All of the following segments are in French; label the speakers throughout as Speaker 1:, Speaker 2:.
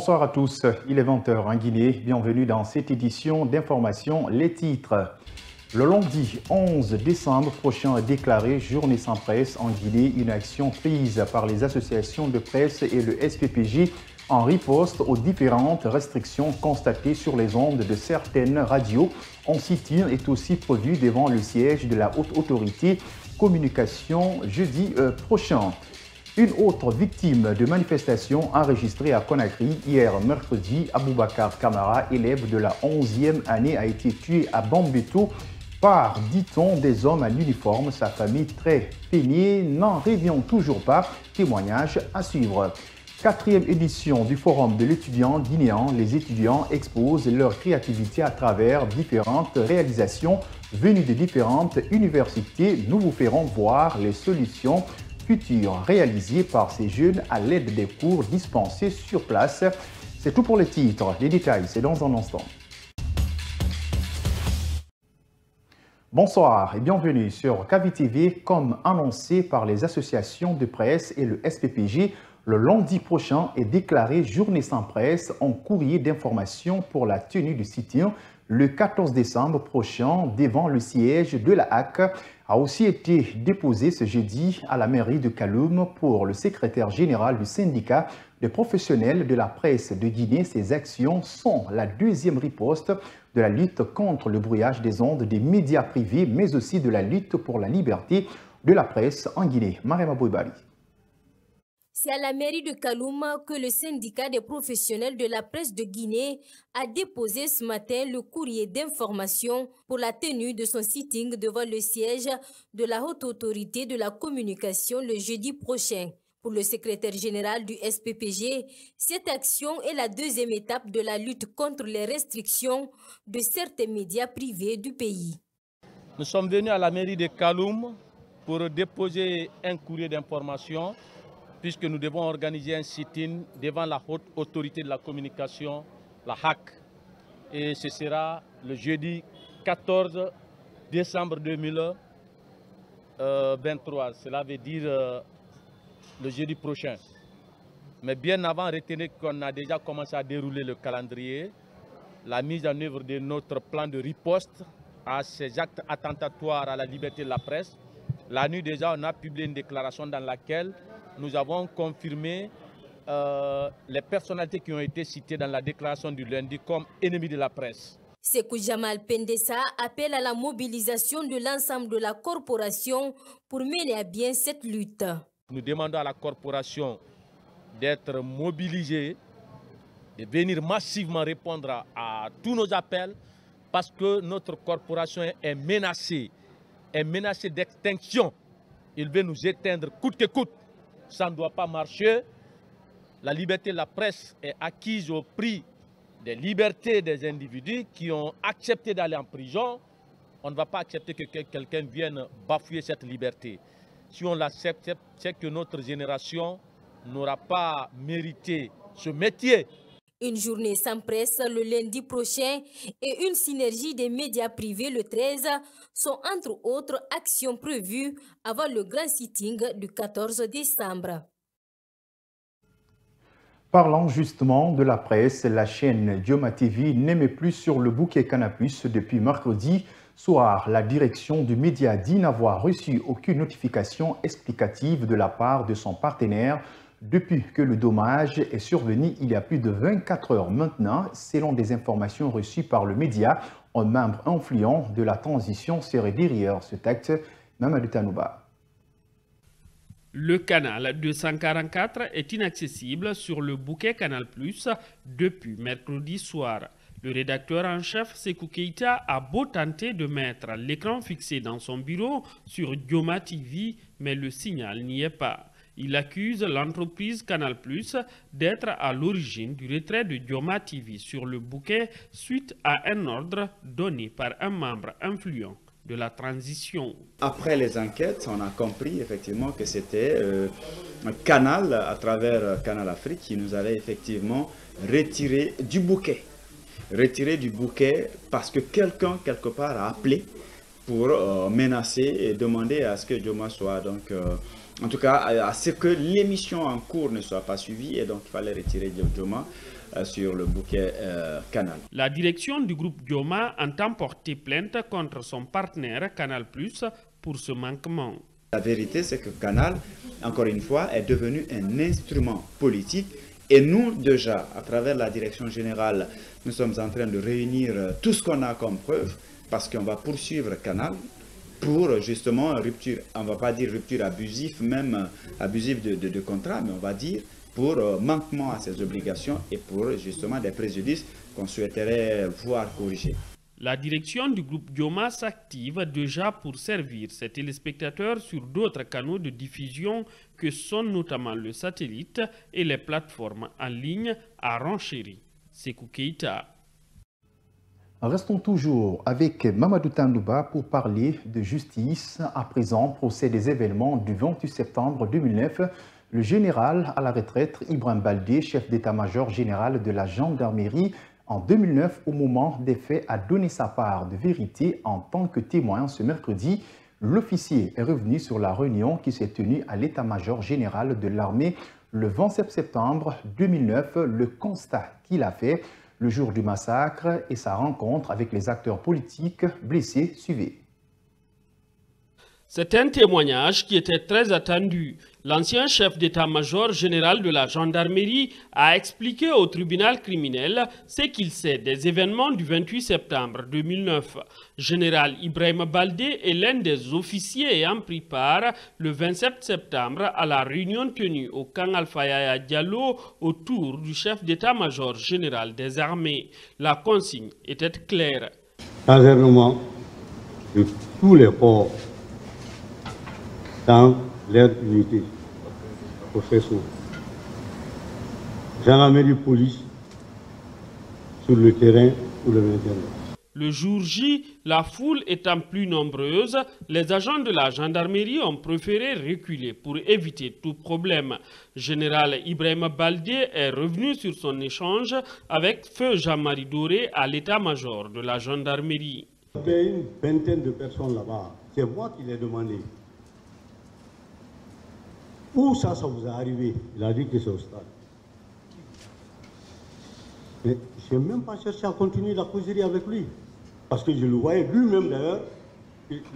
Speaker 1: Bonsoir à tous, il est 20h en Guinée. Bienvenue dans cette édition d'information. Les titres. Le lundi 11 décembre prochain est déclaré journée sans presse en Guinée, une action prise par les associations de presse et le SPPJ en riposte aux différentes restrictions constatées sur les ondes de certaines radios. Un sit-in est aussi prévu devant le siège de la Haute Autorité Communication jeudi prochain. Une autre victime de manifestation enregistrée à Conakry hier mercredi, Aboubakar Kamara, élève de la 11e année, a été tué à Bambeto par, dit-on, des hommes à l'uniforme. Sa famille très peinée n'en revient toujours pas. Témoignage à suivre. 4e édition du Forum de l'étudiant guinéen. Les étudiants exposent leur créativité à travers différentes réalisations venues de différentes universités. Nous vous ferons voir les solutions futures réalisées par ces jeunes à l'aide des cours dispensés sur place. C'est tout pour les titres. Les détails, c'est dans un instant. Bonsoir et bienvenue sur KVTV. Comme annoncé par les associations de presse et le SPPJ, le lundi prochain est déclaré journée sans presse en courrier d'information pour la tenue du sit-in. Le 14 décembre prochain, devant le siège de la HAC, a aussi été déposé ce jeudi à la mairie de Kaloum pour le secrétaire général du syndicat des professionnels de la presse de Guinée. Ces actions sont la deuxième riposte de la lutte contre le brouillage des ondes des médias privés, mais aussi de la lutte pour la liberté de la presse en Guinée. Marema Boubali.
Speaker 2: C'est à la mairie de Kaloum que le syndicat des professionnels de la presse de Guinée a déposé ce matin le courrier d'information pour la tenue de son sitting devant le siège de la Haute Autorité de la Communication le jeudi prochain. Pour le secrétaire général du SPPG, cette action est la deuxième étape de la lutte contre les restrictions de certains médias privés du pays.
Speaker 3: Nous sommes venus à la mairie de Kaloum pour déposer un courrier d'information puisque nous devons organiser un sit-in devant la Haute Autorité de la Communication, la HAC. Et ce sera le jeudi 14 décembre 2023. Cela veut dire le jeudi prochain. Mais bien avant, retenez qu'on a déjà commencé à dérouler le calendrier, la mise en œuvre de notre plan de riposte à ces actes attentatoires à la liberté de la presse. La nuit déjà, on a publié une déclaration dans laquelle nous avons confirmé les personnalités qui ont été citées dans la déclaration du lundi comme ennemis de la presse.
Speaker 2: Sékou Jamal Pendessa appelle à la mobilisation de l'ensemble de la corporation pour mener à bien cette lutte.
Speaker 3: Nous demandons à la corporation d'être mobilisée, de venir massivement répondre à tous nos appels parce que notre corporation est menacée d'extinction. Il veut nous éteindre coûte que coûte. Ça ne doit pas marcher. La liberté de la presse est acquise au prix des libertés des individus qui ont accepté d'aller en prison. On ne va pas accepter que quelqu'un vienne bafouer cette liberté. Si on l'accepte, c'est que notre génération n'aura pas mérité ce métier.
Speaker 2: Une journée sans presse le lundi prochain et une synergie des médias privés le 13 sont entre autres actions prévues avant le grand sitting du 14 décembre.
Speaker 1: Parlant justement de la presse, la chaîne Dioma TV n'émet plus sur le bouquet Canapus depuis mercredi soir. La direction du média dit n'avoir reçu aucune notification explicative de la part de son partenaire depuis que le dommage est survenu il y a plus de 24 heures maintenant. Selon des informations reçues par le média, un membre influent de la transition serait derrière ce acte. Mamadou Tanouba.
Speaker 4: Le canal 244 est inaccessible sur le bouquet Canal+ depuis mercredi soir. Le rédacteur en chef, Sékou Keïta, a beau tenter de mettre l'écran fixé dans son bureau sur Dioma TV, mais le signal n'y est pas. Il accuse l'entreprise Canal+ d'être à l'origine du retrait de Dioma TV sur le bouquet suite à un ordre donné par un membre influent de la transition.
Speaker 5: Après les enquêtes, on a compris effectivement que c'était un canal à travers Canal Afrique qui nous avait effectivement retiré du bouquet. Retiré du bouquet parce que quelqu'un quelque part a appelé pour menacer et demander à ce que Dioma soit donc en tout cas à ce que l'émission en cours ne soit pas suivie et donc il fallait retirer Dioma. sur le bouquet Canal.
Speaker 4: La direction du groupe Dioma entend porter plainte contre son partenaire Canal+ pour ce manquement.
Speaker 5: La vérité, c'est que Canal, encore une fois, est devenu un instrument politique. Et nous, déjà, à travers la direction générale, nous sommes en train de réunir tout ce qu'on a comme preuve, parce qu'on va poursuivre Canal pour justement rupture, on ne va pas dire rupture abusive, même abusive de contrat, mais on va dire pour manquement à ses obligations et pour justement des préjudices qu'on souhaiterait voir corrigés.
Speaker 4: La direction du groupe Dioma s'active déjà pour servir ses téléspectateurs sur d'autres canaux de diffusion que sont notamment le satellite et les plateformes en ligne à renchéri. Sékou Keïta.
Speaker 1: Restons toujours avec Mamadou Tandouba pour parler de justice. À présent, procès des événements du 28 septembre 2009. Le général à la retraite, Ibrahim Baldé, chef d'état-major général de la gendarmerie, en 2009, au moment des faits, a donné sa part de vérité en tant que témoin ce mercredi. L'officier est revenu sur la réunion qui s'est tenue à l'état-major général de l'armée le 27 septembre 2009. Le constat qu'il a fait le jour du massacre et sa rencontre avec les acteurs politiques blessés suivaient.
Speaker 4: C'est un témoignage qui était très attendu. L'ancien chef d'état-major général de la gendarmerie a expliqué au tribunal criminel ce qu'il sait des événements du 28 septembre 2009. Général Ibrahim Baldé est l'un des officiers ayant pris part le 27 septembre à la réunion tenue au camp Alpha Yaya Diallo autour du chef d'état-major général des armées. La consigne était claire.
Speaker 6: Casernement de tous les corps dans leur unité, professeur, gendarmerie, police, sur le terrain ou le maintien.
Speaker 4: Le jour J, la foule étant plus nombreuse, les agents de la gendarmerie ont préféré reculer pour éviter tout problème. Général Ibrahim Baldé est revenu sur son échange avec feu Jean-Marie Doré à l'état-major de la gendarmerie.
Speaker 6: Il y a une vingtaine de personnes là-bas, c'est moi qui l'ai demandé. Où ça vous est arrivé? Il a dit que c'est au stade. Mais je n'ai même pas cherché à continuer la causerie avec lui. Parce que je le voyais lui-même d'ailleurs,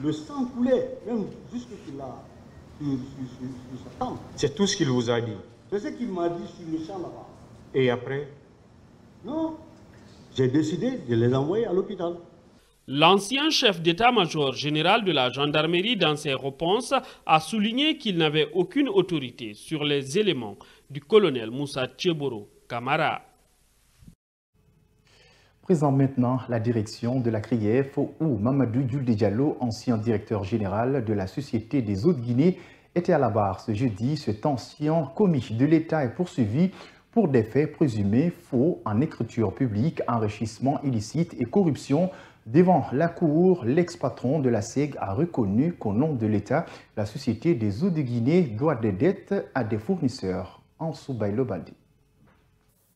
Speaker 6: le sang coulait, même jusque sur sa tempe.
Speaker 7: C'est tout ce qu'il vous a dit?
Speaker 6: C'est ce qu'il m'a dit sur le champ là-bas.
Speaker 7: Et après?
Speaker 6: Non, j'ai décidé de les envoyer à l'hôpital.
Speaker 4: L'ancien chef d'état-major général de la gendarmerie, dans ses réponses, a souligné qu'il n'avait aucune autorité sur les éléments du colonel Moussa Tcheboro Camara.
Speaker 1: Présent maintenant la direction de la CRIEF où Mamadou Djoulde Diallo, ancien directeur général de la Société des Eaux de Guinée, était à la barre ce jeudi. Cet ancien commis de l'État est poursuivi pour des faits présumés faux en écriture publique, enrichissement illicite et corruption. Devant la Cour, l'ex-patron de la SEG a reconnu qu'au nom de l'État, la Société des Eaux de Guinée doit des dettes à des fournisseurs. En Soubaïlo Baldi.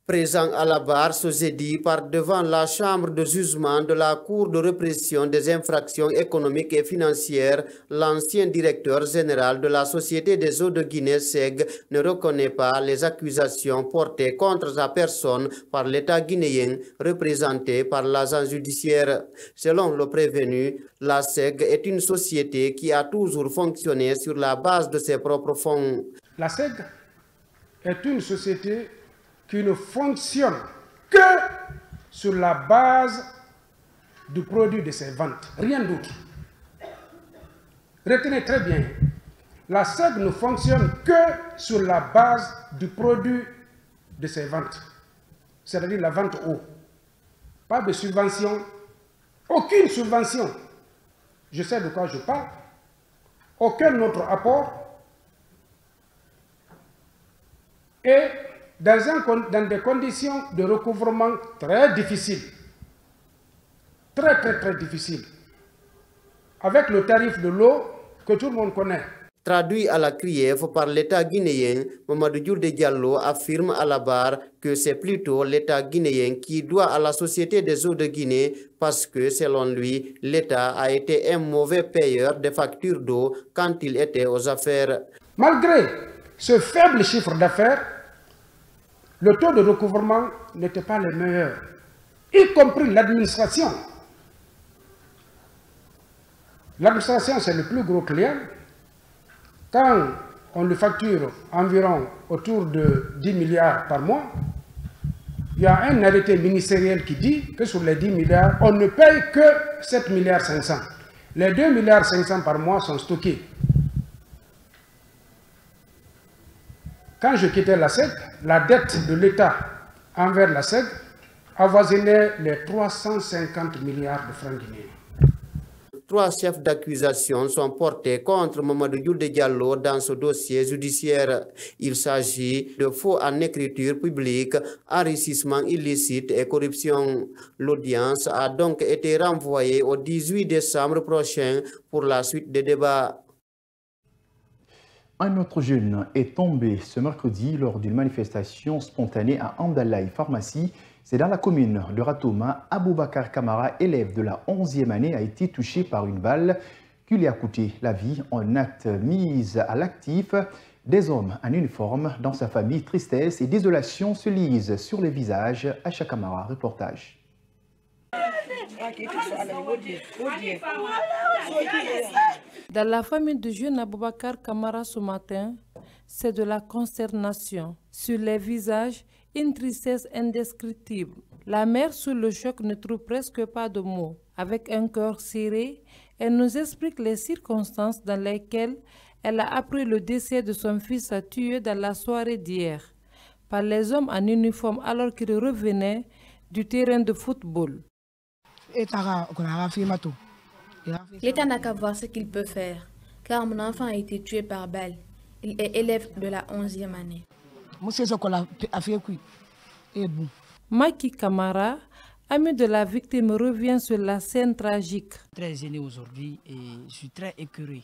Speaker 8: Présent à la barre ce jeudi par devant la chambre de jugement de la Cour de répression des infractions économiques et financières, l'ancien directeur général de la Société des Eaux de Guinée SEG ne reconnaît pas les accusations portées contre sa personne par l'État guinéen représenté par l'agent judiciaire. Selon le prévenu, la SEG est une société qui a toujours fonctionné sur la base de ses propres fonds.
Speaker 9: La SEG est une société qui ne fonctionne que sur la base du produit de ses ventes, rien d'autre. Retenez très bien, la SEG ne fonctionne que sur la base du produit de ses ventes, c'est-à-dire la vente eau. Pas de subvention, aucune subvention. Je sais de quoi je parle, aucun autre apport. Et dans des conditions de recouvrement très difficiles, très difficiles, avec le tarif de l'eau que tout le monde connaît.
Speaker 8: Traduit à la CRIEF par l'État guinéen, Mamadou Djoulde Diallo affirme à la barre que c'est plutôt l'État guinéen qui doit à la Société des Eaux de Guinée parce que, selon lui, l'État a été un mauvais payeur des factures d'eau quand il était aux affaires.
Speaker 9: Malgré ce faible chiffre d'affaires, le taux de recouvrement n'était pas le meilleur, y compris l'administration. L'administration, c'est le plus gros client. Quand on lui facture environ autour de 10 milliards par mois, il y a un arrêté ministériel qui dit que sur les 10 milliards, on ne paye que 7 milliards 500. Les 2 milliards 500 par mois sont stockés. Quand je quittais la SEG, la dette de l'État envers la SEG avoisinait les 350 milliards de francs guinéens.
Speaker 8: 3 chefs d'accusation sont portés contre Mamadou Youlde Diallo dans ce dossier judiciaire. Il s'agit de faux en écriture publique, enrichissement illicite et corruption. L'audience a donc été renvoyée au 18 décembre prochain pour la suite des débats.
Speaker 1: Un autre jeune est tombé ce mercredi lors d'une manifestation spontanée à Andalaï Pharmacie. C'est dans la commune de Ratouma. Aboubakar Kamara, élève de la 11e année, a été touché par une balle qui lui a coûté la vie. Un acte mis à l'actif. Des hommes en uniforme dans sa famille. Tristesse et désolation se lisent sur les visages. Acha Kamara, reportage.
Speaker 10: Dans la famille du jeune Aboubakar Kamara ce matin, c'est de la consternation. Sur les visages, une tristesse indescriptible. La mère, sous le choc, ne trouve presque pas de mots. Avec un cœur serré, elle nous explique les circonstances dans lesquelles elle a appris le décès de son fils tué dans la soirée d'hier par les hommes en uniforme alors qu'il revenait du terrain de football.
Speaker 11: L'État n'a qu'à voir ce qu'il peut faire, car mon enfant a été tué par balle. Il est élève de la 11e année.
Speaker 10: Maki Kamara, ami de la victime, revient sur la scène tragique.
Speaker 12: Très gêné aujourd'hui et je suis très écœuré.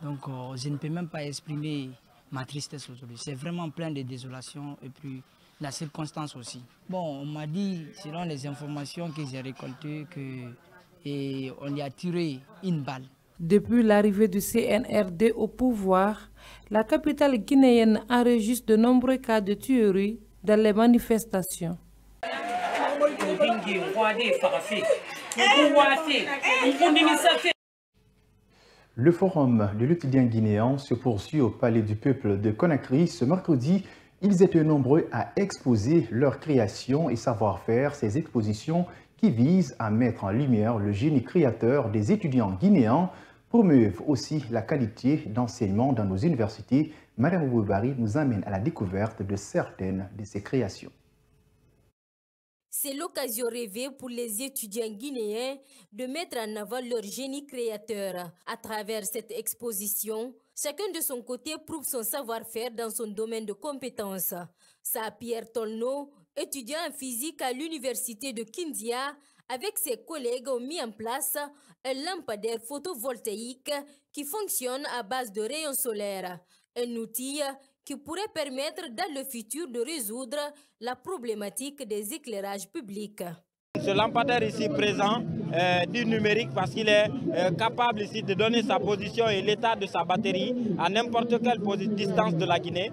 Speaker 12: Donc je ne peux même pas exprimer ma tristesse aujourd'hui. C'est vraiment plein de désolation et puis la circonstance aussi. Bon, on m'a dit, selon les informations que j'ai récoltées, qu'on lui a tiré une balle.
Speaker 10: Depuis l'arrivée du CNRD au pouvoir, la capitale guinéenne enregistre de nombreux cas de tuerie dans les manifestations.
Speaker 1: Le forum de l'étudiant guinéen se poursuit au Palais du Peuple de Conakry. Ce mercredi, ils étaient nombreux à exposer leur création et savoir-faire. Ces expositions qui visent à mettre en lumière le génie créateur des étudiants guinéens, promeuvent aussi la qualité d'enseignement dans nos universités. Madame Boubari nous amène à la découverte de certaines de ces créations.
Speaker 2: C'est l'occasion rêvée pour les étudiants guinéens de mettre en avant leur génie créateur. À travers cette exposition, chacun de son côté prouve son savoir-faire dans son domaine de compétences. Ça, Pierre Tolno, étudiant en physique à l'université de Kindia, avec ses collègues ont mis en place un lampadaire photovoltaïque qui fonctionne à base de rayons solaires. Un outil qui pourrait permettre dans le futur de résoudre la problématique des éclairages publics.
Speaker 13: Ce lampadaire ici présent du numérique parce qu'il est capable ici de donner sa position et l'état de sa batterie à n'importe quelle distance de la Guinée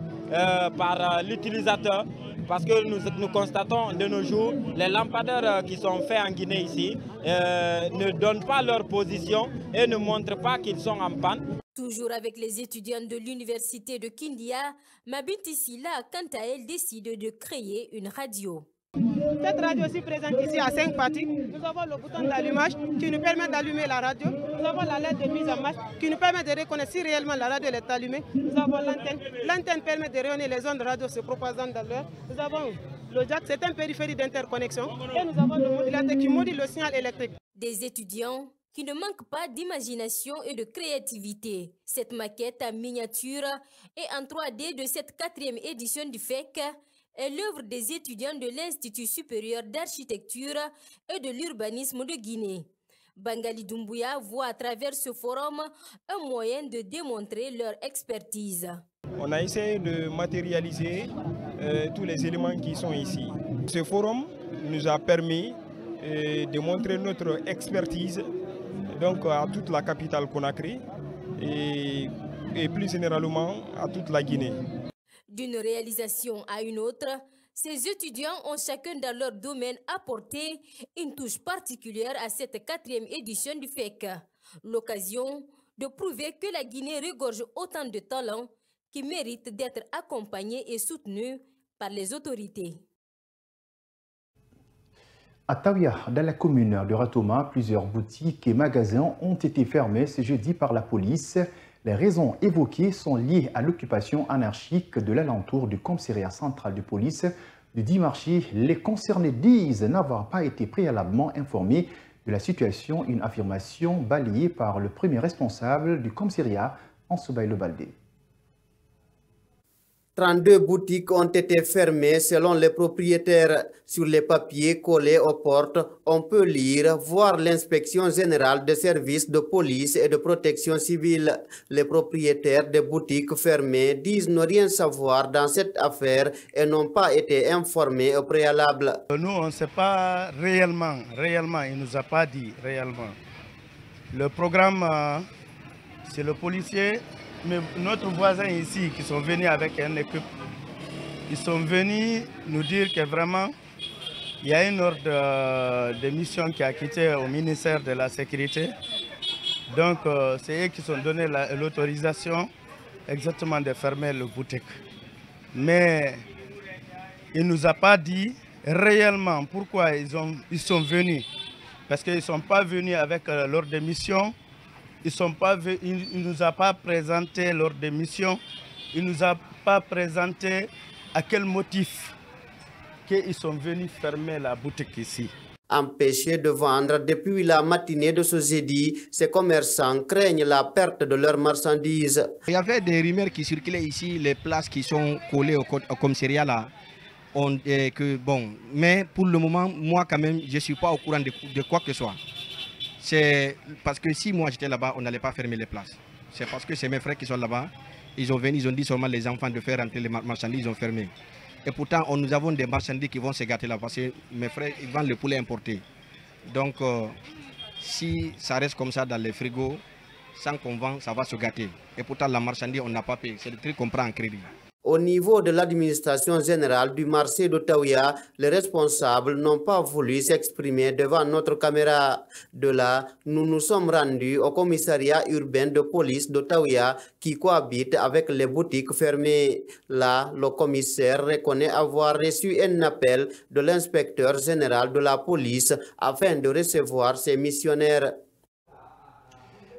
Speaker 13: par l'utilisateur. Parce que nous constatons de nos jours, les lampadaires qui sont faits en Guinée ici ne donnent pas leur position et ne montrent pas qu'ils sont en panne.
Speaker 2: Toujours avec les étudiants de l'université de Kindia, Mabinti Silla a quant à elle décidé de créer une radio.
Speaker 14: Cette radio aussi présente ici à 5 parties. Nous avons le bouton d'allumage qui nous permet d'allumer la radio. Nous avons la lettre de mise en marche qui nous permet de reconnaître si réellement la radio est allumée. Nous avons l'antenne. L'antenne permet de rayonner les ondes radio se propageant dans l'air. Nous avons le jack, c'est un périphérique d'interconnexion. Et nous avons le modulateur qui module le signal électrique.
Speaker 2: Des étudiants qui ne manquent pas d'imagination et de créativité. Cette maquette en miniature et en 3D de cette 4e édition du FEC est l'œuvre des étudiants de l'Institut supérieur d'architecture et de l'urbanisme de Guinée. Bangali Doumbouya voit à travers ce forum un moyen de démontrer leur expertise.
Speaker 15: On a essayé de matérialiser tous les éléments qui sont ici. Ce forum nous a permis de montrer notre expertise donc à toute la capitale Conakry et plus généralement à toute la Guinée.
Speaker 2: D'une réalisation à une autre, Ces étudiants ont chacun dans leur domaine apporté une touche particulière à cette 4e édition du FEC. L'occasion de prouver que la Guinée regorge autant de talents qui méritent d'être accompagnés et soutenus par les autorités.
Speaker 1: À Tawia, dans la commune de Ratoma, plusieurs boutiques et magasins ont été fermés ce jeudi par la police. Les raisons évoquées sont liées à l'occupation anarchique de l'alentour du commissariat central de police du dit marché. Les concernés disent n'avoir pas été préalablement informés de la situation, une affirmation balayée par le premier responsable du commissariat, Ansoubaïlo Baldé.
Speaker 8: 32 boutiques ont été fermées selon les propriétaires. Sur les papiers collés aux portes, on peut lire, voir l'inspection générale des services de police et de protection civile. Les propriétaires des boutiques fermées disent ne rien savoir dans cette affaire et n'ont pas été informés au préalable.
Speaker 16: Nous, on ne sait pas réellement, il ne nous a pas dit réellement. Le programme, c'est le policier. Mais notre voisin ici, qui sont venus avec une équipe, ils sont venus nous dire que vraiment, il y a une ordre de mission qui a quitté au ministère de la Sécurité. Donc, c'est eux qui ont donné l'autorisation exactement de fermer le boutique. Mais il ne nous a pas dit réellement pourquoi ils sont venus. Parce qu'ils ne sont pas venus avec l'ordre de mission. Il ne nous a pas présenté l'ordre de mission, il ne nous a pas présenté à quel motif qu'ils sont venus fermer la boutique ici.
Speaker 8: Empêchés de vendre depuis la matinée de ce jeudi, ces commerçants craignent la perte de leurs marchandises.
Speaker 17: Il y avait des rumeurs qui circulaient ici, les places qui sont collées au commissariat là. Mais pour le moment, moi quand même, je ne suis pas au courant de quoi que ce soit. C'est parce que si moi j'étais là-bas, on n'allait pas fermer les places. C'est parce que c'est mes frères qui sont là-bas. Ils ont venu, ils ont dit seulement les enfants de faire rentrer les marchandises, ils ont fermé. Et pourtant, nous avons des marchandises qui vont se gâter là parce que mes frères, ils vendent le poulet importé. Donc, si ça reste comme ça dans les frigos, sans qu'on vend, ça va se gâter. Et pourtant, la marchandise, on n'a pas payé. C'est le truc qu'on prend en crédit.
Speaker 8: Au niveau de l'administration générale du marché de Tawia, les responsables n'ont pas voulu s'exprimer devant notre caméra. De là, nous nous sommes rendus au commissariat urbain de police de Tawia qui cohabite avec les boutiques fermées. Là, le commissaire reconnaît avoir reçu un appel de l'inspecteur général de la police afin de recevoir ses missionnaires.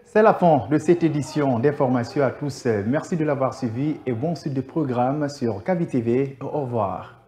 Speaker 1: C'est la fin de cette édition d'information à tous. Merci de l'avoir suivi et bon suite de programme sur Kavi TV. Au revoir.